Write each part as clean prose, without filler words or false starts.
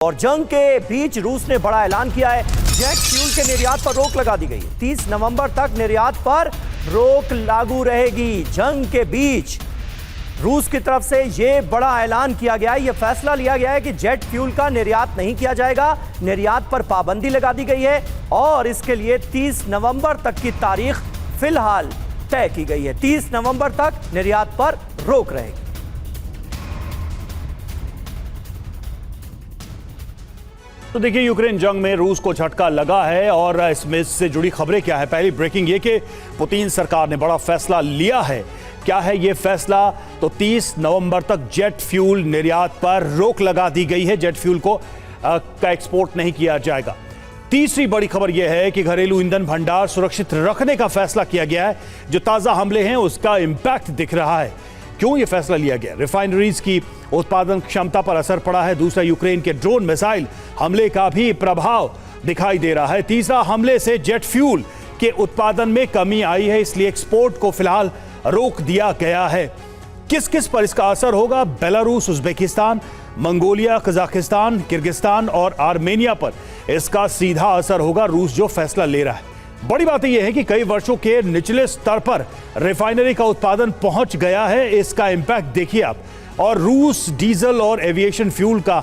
और जंग के बीच रूस ने बड़ा ऐलान किया है। जेट फ्यूल के निर्यात पर रोक लगा दी गई है। 30 नवंबर तक निर्यात पर रोक लागू रहेगी। जंग के बीच रूस की तरफ से यह बड़ा ऐलान किया गया है, यह फैसला लिया गया है कि जेट फ्यूल का निर्यात नहीं किया जाएगा। निर्यात पर पाबंदी लगा दी गई है और इसके लिए 30 नवंबर तक की तारीख फिलहाल तय की गई है। 30 नवंबर तक निर्यात पर रोक रहेगी। तो देखिए, यूक्रेन जंग में रूस को झटका लगा है और इसमें से जुड़ी खबरें क्या है। पहली ब्रेकिंग ये कि पुतिन सरकार ने बड़ा फैसला लिया है। क्या है ये फैसला? तो 30 नवंबर तक जेट फ्यूल निर्यात पर रोक लगा दी गई है। जेट फ्यूल को का एक्सपोर्ट नहीं किया जाएगा। तीसरी बड़ी खबर यह है कि घरेलू ईंधन भंडार सुरक्षित रखने का फैसला किया गया है। जो ताजा हमले हैं उसका इंपैक्ट दिख रहा है। क्यों यह फैसला लिया गया? रिफाइनरीज की उत्पादन क्षमता पर असर पड़ा है। दूसरा, यूक्रेन के ड्रोन मिसाइल हमले का भी प्रभाव दिखाई दे रहा है। तीसरा, हमले से जेट फ्यूल के उत्पादन में कमी आई है, इसलिए एक्सपोर्ट को फिलहाल रोक दिया गया है। किस किस पर इसका असर होगा? Belarus, Uzbekistan, Mongolia, Kazakhstan, Kyrgyzstan और आर्मेनिया पर इसका सीधा असर होगा। रूस जो फैसला ले रहा है, बड़ी बात यह है कि कई वर्षों के निचले स्तर पर रिफाइनरी का उत्पादन पहुंच गया है। इसका इंपैक्ट देखिए आप। और रूस डीजल और एविएशन फ्यूल का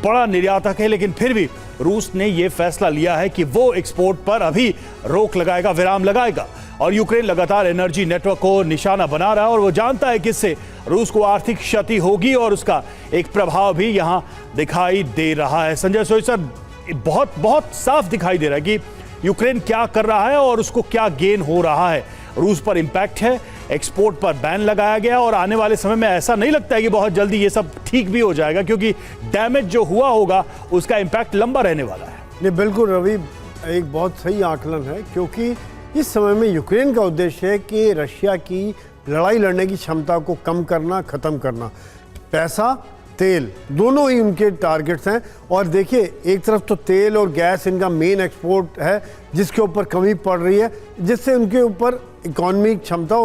बड़ा निर्यातक है, लेकिन फिर भी रूस ने यह फैसला लिया है कि वो एक्सपोर्ट पर अभी रोक लगाएगा, विराम लगाएगा। और यूक्रेन लगातार एनर्जी नेटवर्क को निशाना बना रहा है और वो जानता है कि इससे रूस को आर्थिक क्षति होगी और उसका एक प्रभाव भी यहां दिखाई दे रहा है। संजय सोई सर, बहुत साफ दिखाई दे रहा है कि यूक्रेन क्या कर रहा है और उसको क्या गेन हो रहा है। रूस पर इंपैक्ट है, एक्सपोर्ट पर बैन लगाया गया और आने वाले समय में ऐसा नहीं लगता है कि बहुत जल्दी ये सब ठीक भी हो जाएगा, क्योंकि डैमेज जो हुआ होगा उसका इंपैक्ट लंबा रहने वाला है। नहीं, बिल्कुल रवि, एक बहुत सही आकलन है, क्योंकि इस समय में यूक्रेन का उद्देश्य है कि रशिया की लड़ाई लड़ने की क्षमता को कम करना, ख़त्म करना। पैसा, तेल, दोनों ही उनके टारगेट्स हैं। और देखिए, एक तरफ तो तेल और गैस इनका मेन एक्सपोर्ट है, जिसके ऊपर कमी पड़ रही है, जिससे उनके ऊपर इकोनॉमिक क्षमता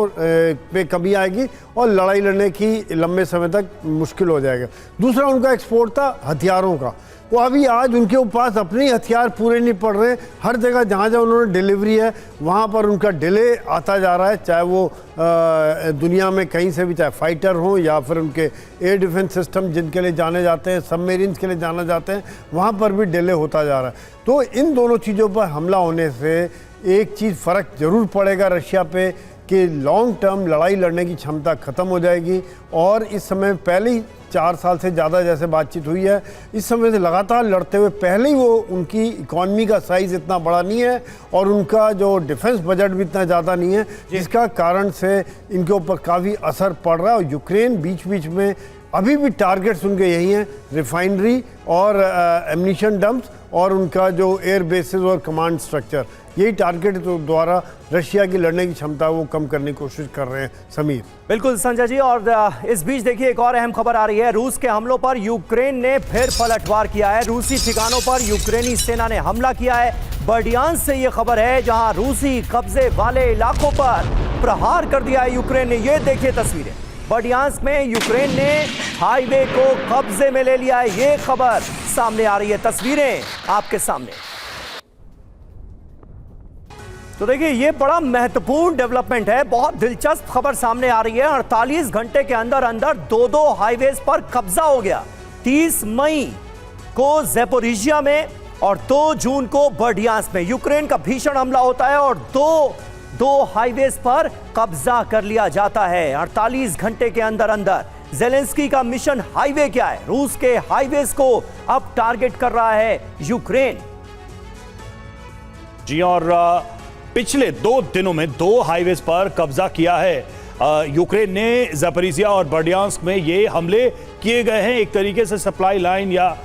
पे कमी आएगी और लड़ाई लड़ने की लंबे समय तक मुश्किल हो जाएगा। दूसरा उनका एक्सपोर्ट था हथियारों का। वो अभी आज उनके पास अपने हथियार पूरे नहीं पड़ रहे। हर जगह जहाँ जहाँ उन्होंने डिलीवरी है वहाँ पर उनका डिले आता जा रहा है, चाहे वो दुनिया में कहीं से भी, चाहे फाइटर हो या फिर उनके एयर डिफेंस सिस्टम जिनके लिए जाने जाते हैं, सबमरीन्स के लिए जाने जाते हैं, वहाँ पर भी डिले होता जा रहा है। तो इन दोनों चीज़ों पर हमला होने से एक चीज़ फ़र्क ज़रूर पड़ेगा रशिया पे कि लॉन्ग टर्म लड़ाई लड़ने की क्षमता ख़त्म हो जाएगी। और इस समय पहले ही 4 साल से ज़्यादा जैसे बातचीत हुई है, इस समय से लगातार लड़ते हुए पहले ही वो उनकी इकॉनमी का साइज़ इतना बड़ा नहीं है और उनका जो डिफेंस बजट भी इतना ज़्यादा नहीं है, जिसका कारण से इनके ऊपर काफ़ी असर पड़ रहा है। और यूक्रेन बीच बीच में अभी भी टारगेट्स उनके यही हैं, रिफाइनरी और एम्यूनिशन डंप्स और उनका जो एयर बेसिस और कमांड स्ट्रक्चर, यही टारगेट द्वारा रशिया की लड़ने की क्षमता वो कम करने की कोशिश कर रहे हैं। समीर, बिल्कुल संजय जी। और इस बीच देखिए, एक और अहम खबर आ रही है। रूस के हमलों पर यूक्रेन ने फिर पलटवार किया है। रूसी ठिकानों पर यूक्रेनी सेना ने हमला किया है। बर्डियांस्क से ये खबर है, जहां रूसी कब्जे वाले इलाकों पर प्रहार कर दिया है यूक्रेन ने। ये देखिए तस्वीरें, बर्डियांस्क में यूक्रेन ने हाईवे को कब्जे में ले लिया है। ये खबर सामने आ रही है, तस्वीरें आपके सामने। तो देखिए, ये बड़ा महत्वपूर्ण डेवलपमेंट है, बहुत दिलचस्प खबर सामने आ रही है। 48 घंटे के अंदर अंदर 2 हाईवेज पर कब्जा हो गया। 30 मई को ज़ैपोरिजिया में और 2 जून को बर्डियांस्क में यूक्रेन का भीषण हमला होता है और दो हाईवेज पर कब्जा कर लिया जाता है 48 घंटे के अंदर अंदर। ज़ेलेंस्की का मिशन हाईवे क्या है? रूस के हाईवेज को अब टारगेट कर रहा है यूक्रेन। जी, और पिछले 2 दिनों में 2 हाईवेज पर कब्जा किया है यूक्रेन ने। ज़ैपोरिजिया और बर्डियांस्क में ये हमले किए गए हैं। एक तरीके से सप्लाई लाइन या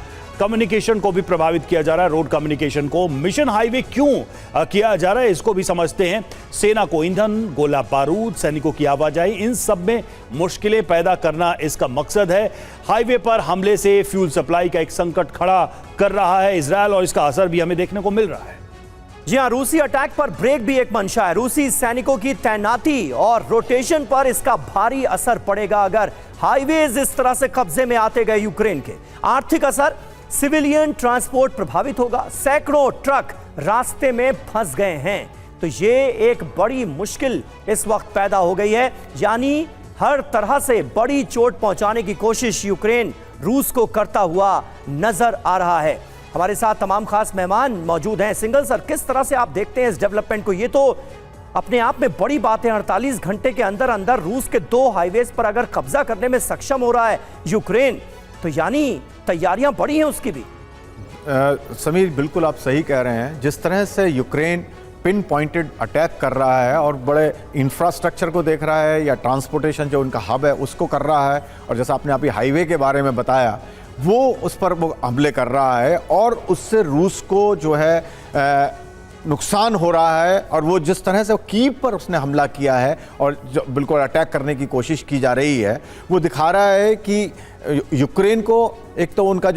कम्युनिकेशन को भी प्रभावित किया जा रहा है, रोड कम्युनिकेशन को। मिशन हाईवे क्यों किया जा रहा है, इसको भी समझते हैं। सेना को ईंधन, गोला बारूद, सैनिकों की आवाजाही, इन सब में मुश्किलें पैदा करना इसका मकसद है। हाईवे पर हमले से फ्यूल सप्लाई का एक संकट खड़ा कर रहा है इजरायल और इसका असर भी हमें देखने को मिल रहा है। जी हां, रूसी अटैक पर ब्रेक भी एक मंशा है। रूसी सैनिकों की तैनाती और रोटेशन पर इसका भारी असर पड़ेगा अगर हाईवेज इस तरह से कब्जे में आते गए यूक्रेन के। आर्थिक असर, सिविलियन ट्रांसपोर्ट प्रभावित होगा, सैकड़ों ट्रक रास्ते में फंस गए हैं। तो ये एक बड़ी मुश्किल इस वक्त पैदा हो गई है, यानी हर तरह से बड़ी चोट पहुंचाने की कोशिश यूक्रेन रूस को करता हुआ नजर आ रहा है। हमारे साथ तमाम खास मेहमान मौजूद हैं। सिंघल सर, किस तरह से आप देखते हैं इस डेवलपमेंट को? ये तो अपने आप में बड़ी बात है। 48 घंटे के अंदर अंदर रूस के 2 हाईवेज पर अगर कब्जा करने में सक्षम हो रहा है यूक्रेन, तो यानी तैयारियां बड़ी हैं उसकी भी। समीर, बिल्कुल आप सही कह रहे हैं। जिस तरह से यूक्रेन पिन पॉइंटेड अटैक कर रहा है और बड़े इंफ्रास्ट्रक्चर को देख रहा है या ट्रांसपोर्टेशन जो उनका हब है उसको कर रहा है, और जैसा आपने अभी हाईवे के बारे में बताया, वो उस पर वो हमले कर रहा है और उससे रूस को जो है नुकसान हो रहा है। और वो जिस तरह से कीव पर उसने हमला किया है और जो बिल्कुल अटैक करने की कोशिश की जा रही है, वो दिखा रहा है कि यूक्रेन को एक तो उनका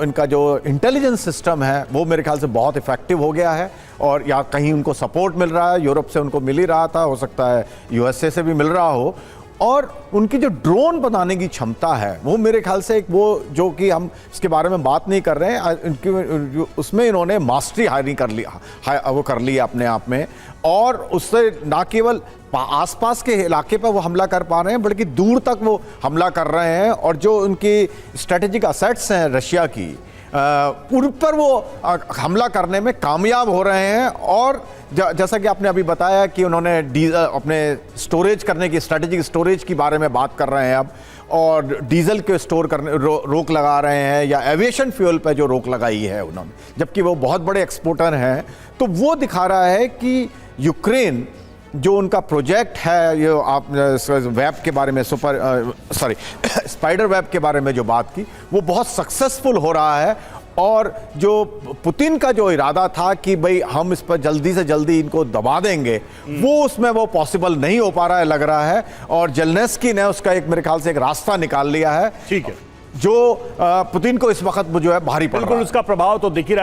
इनका जो इंटेलिजेंस सिस्टम है वो मेरे ख्याल से बहुत इफेक्टिव हो गया है, और या कहीं उनको सपोर्ट मिल रहा है, यूरोप से उनको मिल ही रहा था, हो सकता है यूएसए से भी मिल रहा हो। और उनकी जो ड्रोन बनाने की क्षमता है वो मेरे ख्याल से वो जो कि हम इसके बारे में बात नहीं कर रहे हैं, इनकी उसमें इन्होंने मास्टरी हायरिंग कर लिया, वो कर लिया अपने आप में। और उससे ना केवल आसपास के इलाके पर वो हमला कर पा रहे हैं, बल्कि दूर तक वो हमला कर रहे हैं। और जो उनकी स्ट्रेटेजिक असेट्स हैं रशिया की, उन पर वो हमला करने में कामयाब हो रहे हैं। और जैसा कि आपने अभी बताया कि उन्होंने अपने स्टोरेज करने की, स्ट्रेटेजिक स्टोरेज के बारे में बात कर रहे हैं अब, और डीजल के स्टोर करने रोक लगा रहे हैं, या एविएशन फ्यूल पर जो रोक लगाई है उन्होंने, जबकि वो बहुत बड़े एक्सपोर्टर हैं। तो वो दिखा रहा है कि यूक्रेन जो उनका प्रोजेक्ट है, ये आप वेब के बारे में स्पाइडर वेब के बारे में जो बात की, वो बहुत सक्सेसफुल हो रहा है। और जो पुतिन का जो इरादा था कि भाई हम इस पर जल्दी से जल्दी इनको दबा देंगे, वो उसमें वो पॉसिबल नहीं हो पा रहा है, लग रहा है। और जेलेंस्की ने उसका एक मेरे ख्याल से एक रास्ता निकाल लिया है, ठीक है, जो पुतिन को इस वक्त जो है भारी पड़ रहा है। बिल्कुल उसका प्रभाव तो दिख ही रहा है।